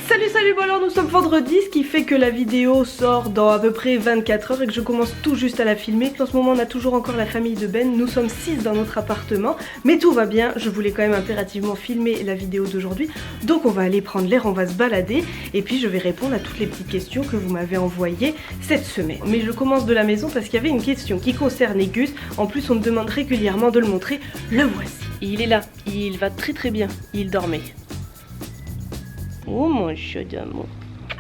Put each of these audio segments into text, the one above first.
Salut, bon alors nous sommes vendredi, ce qui fait que la vidéo sort dans à peu près 24 heures et que je commence tout juste à la filmer. En ce moment on a toujours encore la famille de Ben, nous sommes 6 dans notre appartement, mais tout va bien, je voulais quand même impérativement filmer la vidéo d'aujourd'hui. Donc on va aller prendre l'air, on va se balader et puis je vais répondre à toutes les petites questions que vous m'avez envoyées cette semaine. Mais je commence de la maison parce qu'il y avait une question qui concernait Gus, en plus on me demande régulièrement de le montrer, le voici. Il est là, il va très bien, il dormait. Oh mon chat d'amour.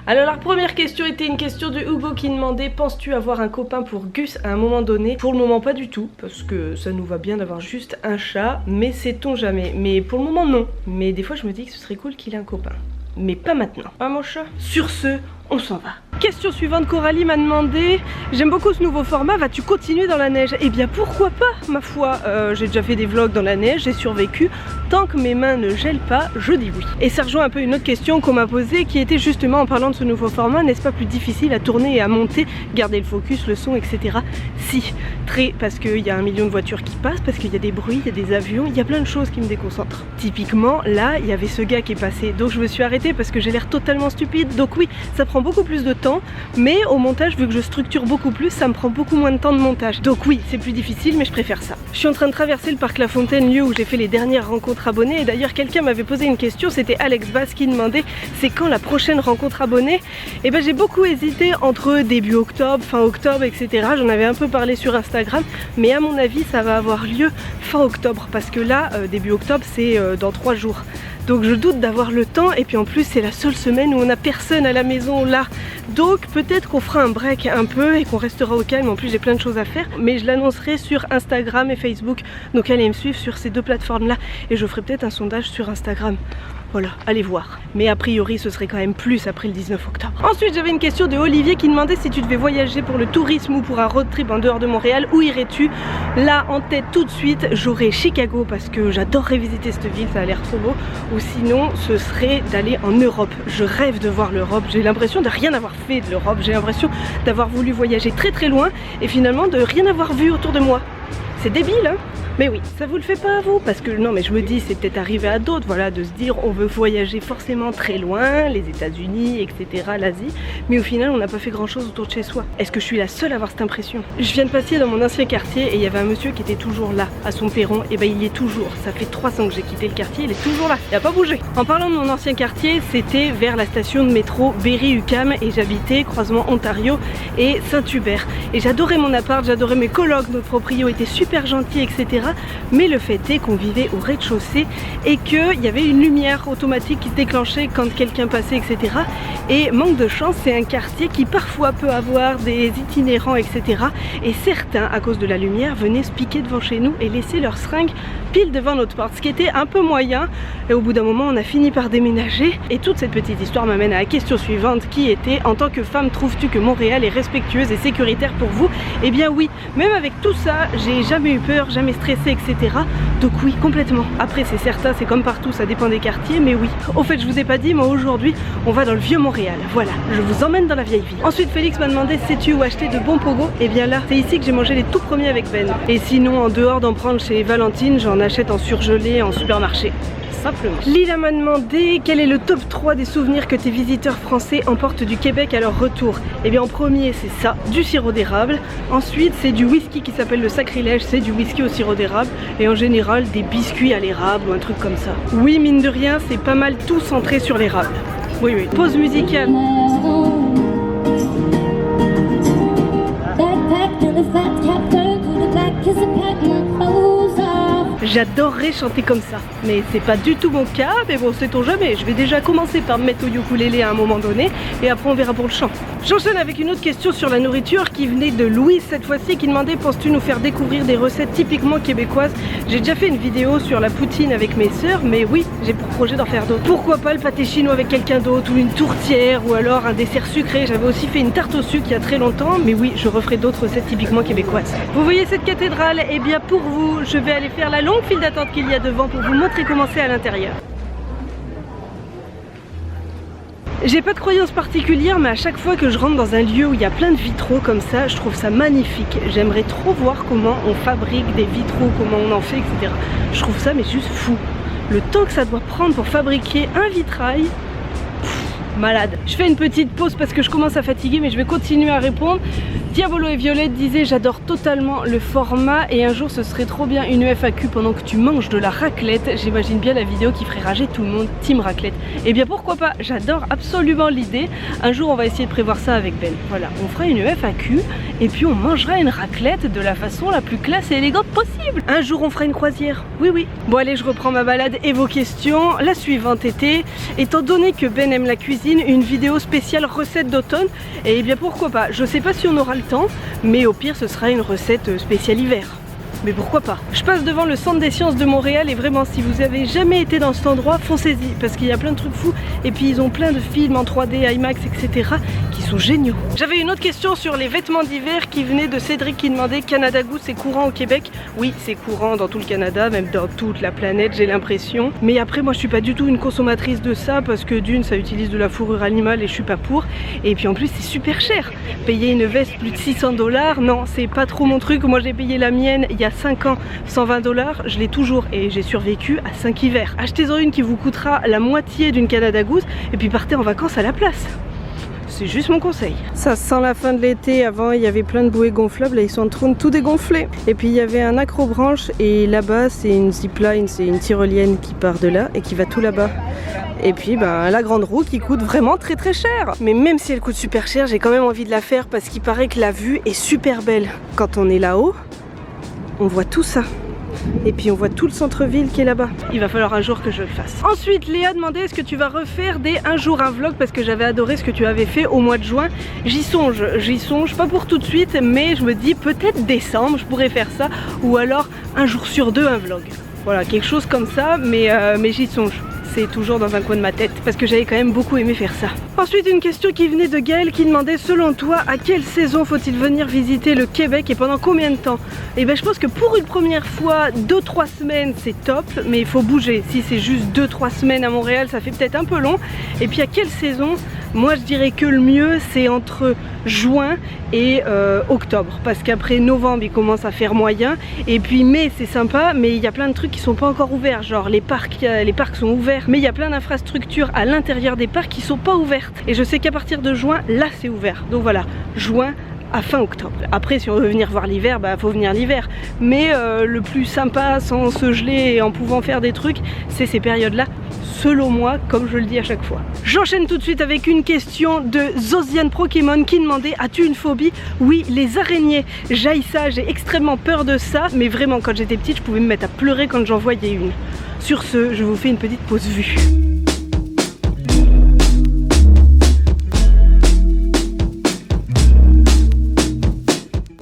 Alors la première question était une question de Hugo qui demandait: penses-tu avoir un copain pour Gus à un moment donné? Pour le moment pas du tout, parce que ça nous va bien d'avoir juste un chat, mais sait-on jamais. Mais pour le moment non, mais des fois je me dis que ce serait cool qu'il ait un copain. Mais pas maintenant, hein mon chat? Sur ce, on s'en va. Question suivante, Coralie m'a demandé: j'aime beaucoup ce nouveau format, vas-tu continuer dans la neige? Eh bien pourquoi pas, ma foi, j'ai déjà fait des vlogs dans la neige, j'ai survécu, tant que mes mains ne gèlent pas, je dis oui. Et ça rejoint un peu une autre question qu'on m'a posée qui était justement en parlant de ce nouveau format, n'est-ce pas plus difficile à tourner et à monter, garder le focus, le son, etc. Si, très, parce qu'il y a 1 million de voitures qui passent, parce qu'il y a des bruits, il y a des avions, il y a plein de choses qui me déconcentrent. Typiquement, là, il y avait ce gars qui est passé, donc je me suis arrêtée parce que j'ai l'air totalement stupide, donc oui, ça prend beaucoup plus de temps, mais au montage, vu que je structure beaucoup plus, ça me prend beaucoup moins de temps de montage. Donc oui, c'est plus difficile, mais je préfère ça. Je suis en train de traverser le parc La Fontaine, lieu où j'ai fait les dernières rencontres abonnées, et d'ailleurs quelqu'un m'avait posé une question, c'était Alex Bass qui demandait: c'est quand la prochaine rencontre abonnée? Et ben j'ai beaucoup hésité entre début octobre, fin octobre, etc. J'en avais un peu parlé sur Instagram, mais à mon avis ça va avoir lieu fin octobre, parce que là, début octobre, c'est dans 3 jours. Donc je doute d'avoir le temps, et puis en plus c'est la seule semaine où on n'a personne à la maison là. Donc peut-être qu'on fera un break un peu et qu'on restera au calme. En plus j'ai plein de choses à faire, mais je l'annoncerai sur Instagram et Facebook. Donc allez me suivre sur ces deux plateformes là, et je ferai peut-être un sondage sur Instagram. Voilà, allez voir. Mais a priori ce serait quand même plus après le 19 octobre. Ensuite j'avais une question de Olivier qui demandait: si tu devais voyager pour le tourisme ou pour un road trip en dehors de Montréal, où irais-tu? Là en tête tout de suite j'aurais Chicago, parce que j'adorerais visiter cette ville, ça a l'air trop beau. Ou sinon ce serait d'aller en Europe. Je rêve de voir l'Europe, j'ai l'impression de rien avoir fait de l'Europe. J'ai l'impression d'avoir voulu voyager très loin et finalement de rien avoir vu autour de moi. C'est débile hein? Mais oui, ça vous le fait pas à vous? Parce que non, mais je me dis, c'est peut-être arrivé à d'autres, voilà, de se dire on veut voyager forcément très loin, les États-Unis, etc., l'Asie, mais au final on n'a pas fait grand chose autour de chez soi. Est-ce que je suis la seule à avoir cette impression? Je viens de passer dans mon ancien quartier et il y avait un monsieur qui était toujours là, à son perron, et ben il y est toujours. Ça fait 3 ans que j'ai quitté le quartier, il est toujours là, il n'a pas bougé. En parlant de mon ancien quartier, c'était vers la station de métro Berry-UQAM et j'habitais croisement Ontario et Saint-Hubert. Et j'adorais mon appart, j'adorais mes colocs, notre proprio était super gentil, etc. Mais le fait est qu'on vivait au rez-de-chaussée et qu'il y avait une lumière automatique qui se déclenchait quand quelqu'un passait, etc. Et manque de chance, c'est un quartier qui parfois peut avoir des itinérants, etc. Et certains, à cause de la lumière, venaient se piquer devant chez nous et laisser leurs seringues pile devant notre porte, ce qui était un peu moyen. Et au bout d'un moment on a fini par déménager. Et toute cette petite histoire m'amène à la question suivante qui était: en tant que femme, trouves-tu que Montréal est respectueuse et sécuritaire pour vous? Eh bien oui, même avec tout ça, j'ai jamais eu peur, jamais stressé, etc. Donc oui, complètement. Après c'est certain, c'est comme partout, ça dépend des quartiers, mais oui. Au fait je vous ai pas dit, moi aujourd'hui on va dans le vieux Montréal, voilà, je vous emmène dans la vieille ville. Ensuite Félix m'a demandé: sais-tu où acheter de bons pogos? Et bien là, c'est ici que j'ai mangé les tout premiers avec Ben. Et sinon en dehors d'en prendre chez Valentine, j'en achète en surgelé en supermarché. Simplement. Lila m'a demandé: quel est le top 3 des souvenirs que tes visiteurs français emportent du Québec à leur retour? Et bien en premier c'est ça, du sirop d'érable. Ensuite c'est du whisky qui s'appelle le Sacrilège, c'est du whisky au sirop d'érable. Et en général des biscuits à l'érable ou un truc comme ça. Oui, mine de rien, c'est pas mal tout centré sur l'érable. Oui, oui. Pause musicale. J'adorerais chanter comme ça, mais c'est pas du tout mon cas, mais bon, sait-on jamais. Je vais déjà commencer par me mettre au ukulélé à un moment donné, et après on verra pour le chant. J'enchaîne avec une autre question sur la nourriture qui venait de Louise cette fois-ci, qui demandait: penses-tu nous faire découvrir des recettes typiquement québécoises? J'ai déjà fait une vidéo sur la poutine avec mes sœurs, mais oui, j'ai pour projet d'en faire d'autres. Pourquoi pas le pâté chinois avec quelqu'un d'autre, ou une tourtière, ou alors un dessert sucré. J'avais aussi fait une tarte au sucre il y a très longtemps, mais oui, je referai d'autres recettes typiquement québécoises. Vous voyez cette cathédrale? Eh bien pour vous, je vais aller faire la longue file d'attente qu'il y a devant pour vous montrer comment c'est à l'intérieur. J'ai pas de croyance particulière, mais à chaque fois que je rentre dans un lieu où il y a plein de vitraux comme ça, je trouve ça magnifique. J'aimerais trop voir comment on fabrique des vitraux, comment on en fait, etc. Je trouve ça mais juste fou. Le temps que ça doit prendre pour fabriquer un vitrail, malade. Je fais une petite pause parce que je commence à fatiguer, mais je vais continuer à répondre. Diabolo et Violette disait j'adore totalement le format et un jour ce serait trop bien une FAQ pendant que tu manges de la raclette. J'imagine bien la vidéo qui ferait rager tout le monde, team raclette. Et bien pourquoi pas, j'adore absolument l'idée. Un jour on va essayer de prévoir ça avec Ben. Voilà, on fera une FAQ et puis on mangera une raclette de la façon la plus classe et élégante possible. Un jour on fera une croisière, oui oui. Bon allez, je reprends ma balade et vos questions. La suivante était, étant donné que Ben aime la cuisine, une vidéo spéciale recette d'automne. Et bien pourquoi pas, je sais pas si on aura le temps, mais au pire ce sera une recette spéciale hiver. Mais pourquoi pas. Je passe devant le Centre des Sciences de Montréal et vraiment si vous avez jamais été dans cet endroit, foncez-y parce qu'il y a plein de trucs fous et puis ils ont plein de films en 3D, IMAX, etc. qui sont géniaux. J'avais une autre question sur les vêtements d'hiver qui venait de Cédric qui demandait Canada Goose, c'est courant au Québec? Oui, c'est courant dans tout le Canada, même dans toute la planète, j'ai l'impression. Mais après moi je suis pas du tout une consommatrice de ça parce que d'une ça utilise de la fourrure animale et je suis pas pour. Et puis en plus c'est super cher. Payer une veste plus de 600 $, non c'est pas trop mon truc. Moi j'ai payé la mienne il y a 5 ans 120 $, je l'ai toujours et j'ai survécu à 5 hivers. Achetez-en une qui vous coûtera la moitié d'une Canada Goose et puis partez en vacances à la place. C'est juste mon conseil. Ça sent la fin de l'été. Avant il y avait plein de bouées gonflables, là ils sont en train de tout dégonfler. Et puis il y avait un accrobranche et là-bas c'est une zipline, c'est une tyrolienne qui part de là et qui va tout là-bas. Et puis ben, la grande roue qui coûte vraiment très très cher. Mais même si elle coûte super cher, j'ai quand même envie de la faire parce qu'il paraît que la vue est super belle. Quand on est là-haut, on voit tout ça. Et puis on voit tout le centre-ville qui est là-bas. Il va falloir un jour que je le fasse. Ensuite, Léa demandait est-ce que tu vas refaire des un jour un vlog parce que j'avais adoré ce que tu avais fait au mois de juin. J'y songe, pas pour tout de suite, mais je me dis peut-être décembre, je pourrais faire ça. Ou alors un jour sur deux un vlog. Voilà, quelque chose comme ça, mais j'y songe. C'est toujours dans un coin de ma tête parce que j'avais quand même beaucoup aimé faire ça. Ensuite une question qui venait de Gaël qui demandait selon toi à quelle saison faut-il venir visiter le Québec et pendant combien de temps? Et ben je pense que pour une première fois 2-3 semaines c'est top, mais il faut bouger. Si c'est juste 2-3 semaines à Montréal ça fait peut-être un peu long. Et puis à quelle saison? Moi je dirais que le mieux c'est entre juin et octobre parce qu'après novembre il commence à faire moyen et puis mai c'est sympa mais il y a plein de trucs qui sont pas encore ouverts, genre les parcs sont ouverts mais il y a plein d'infrastructures à l'intérieur des parcs qui sont pas ouvertes et je sais qu'à partir de juin là c'est ouvert, donc voilà, juin à fin octobre. Après si on veut venir voir l'hiver, bah faut venir l'hiver, mais le plus sympa sans se geler et en pouvant faire des trucs c'est ces périodes là selon moi, comme je le dis à chaque fois. J'enchaîne tout de suite avec une question de Zosiane Pokémon qui demandait as-tu une phobie? Oui, les araignées. J'haïs ça, j'ai extrêmement peur de ça, mais vraiment quand j'étais petite je pouvais me mettre à pleurer quand j'en voyais une. Sur ce, je vous fais une petite pause vue.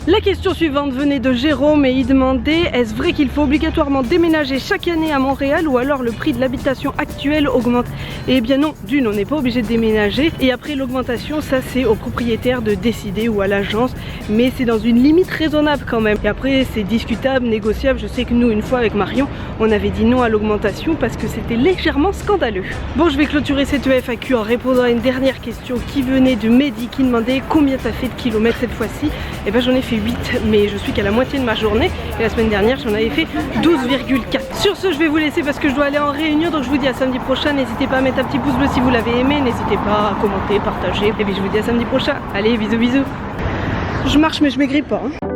La question suivante venait de Jérôme et il demandait est-ce vrai qu'il faut obligatoirement déménager chaque année à Montréal ou alors le prix de l'habitation actuelle augmente? Eh bien non, d'une on n'est pas obligé de déménager et après l'augmentation ça c'est au propriétaire de décider ou à l'agence, mais c'est dans une limite raisonnable quand même. Et après c'est discutable, négociable. Je sais que nous une fois avec Marion on avait dit non à l'augmentation parce que c'était légèrement scandaleux. Bon, je vais clôturer cette FAQ en répondant à une dernière question qui venait de Mehdi qui demandait combien t'as fait de kilomètres cette fois-ci. Et ben j'en ai fait 8, mais je suis qu'à la moitié de ma journée et la semaine dernière j'en avais fait 12,4. Sur ce je vais vous laisser parce que je dois aller en réunion, donc je vous dis à samedi prochain. N'hésitez pas à mettre un petit pouce bleu si vous l'avez aimé, n'hésitez pas à commenter, partager et puis je vous dis à samedi prochain. Allez, bisous bisous. Je marche mais je maigris pas hein.